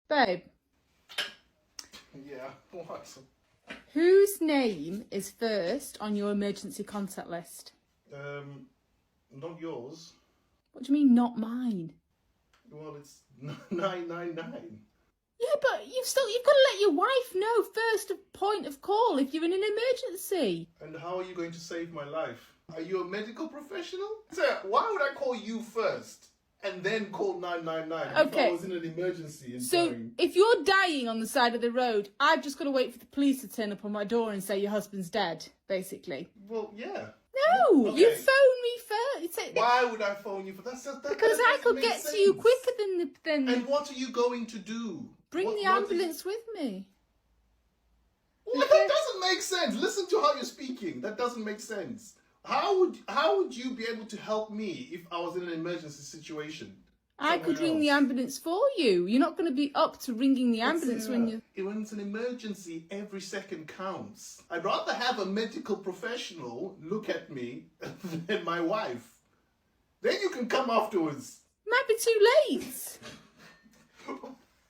Babe, Yeah, what? whose name is first on your emergency contact list? Not yours. What do you mean, not mine? Well, it's 999. Yeah, but you've got to let your wife know first point of call if you're in an emergency. And how are you going to save my life? Are you a medical professional? Sir, why would I call you first and then call 999 if Okay. I was in an emergency and So dying? if you're dying on the side of the road, I've just got to wait for the police to turn up on my door and say your husband's dead, basically. Well, yeah. No, Okay. you phone me first. Why would I phone you for that? Because I could get to you quicker than And what are you going to do? bring the ambulance with me. Well, that doesn't make sense. Listen to how you're speaking. That doesn't make sense. How would you be able to help me if I was in an emergency situation? I could ring the ambulance for you. You're not going to be up to ringing the ambulance when it's an emergency, every second counts. I'd rather have a medical professional look at me than my wife. Then you can come afterwards. Might be too late.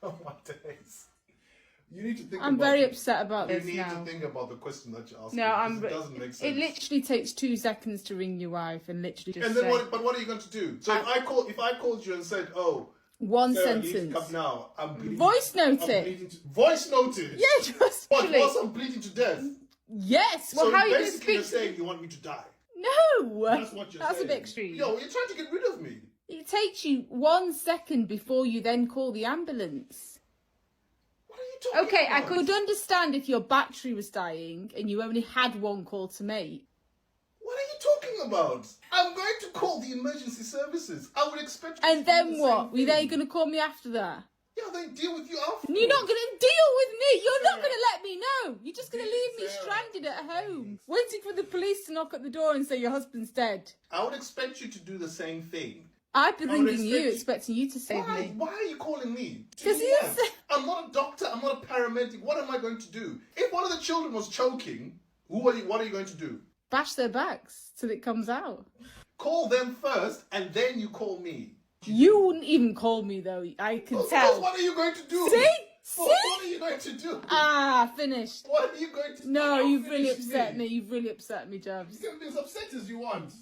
Oh my days. You need to think I'm very upset about this now. You need to think about the question that you're asking. No, it doesn't make sense. It literally takes 2 seconds to ring your wife and literally just And then what are you going to do? So if I called you and said, "Oh, one Sarah, sentence. you need to come now. I'm bleeding. Voice note it. Voice noted. Yeah, just But once I'm bleeding to death. Yes. Well, So how are you going to basically you're speak? saying you want me to die. No. That's what you're saying. That's a bit extreme. Yo, you're trying to get rid of me. It takes you 1 second before you then call the ambulance. What are you talking Okay, about? I could understand if your battery was dying and you only had one call to make. What are you talking about? I'm going to call the emergency services. I would expect you And to then do the what? same Were they thing. going to call me after that? Yeah, they deal with you after. You're not going to deal with me. You're not Sarah. going to let me know. You're just going to leave me Sarah. stranded at home, waiting for the police to knock at the door and say your husband's dead. I would expect you to do the same thing. I'd be I would ringing you, expecting you to save Why? me. Why are you calling me? To 'Cause do you what? said- I'm not a doctor. I'm not a paramedic. What am I going to do? If one of the children was choking, what are you going to do? Bash their backs till it comes out. Call them first, and then you call me. You wouldn't even call me though. I can Because tell. what are you going to do? See? What are you going to do? Ah, finished. What are you going to do? No, Don't you've really finish upset me. You've really upset me, Jobs. You can be as upset as you want.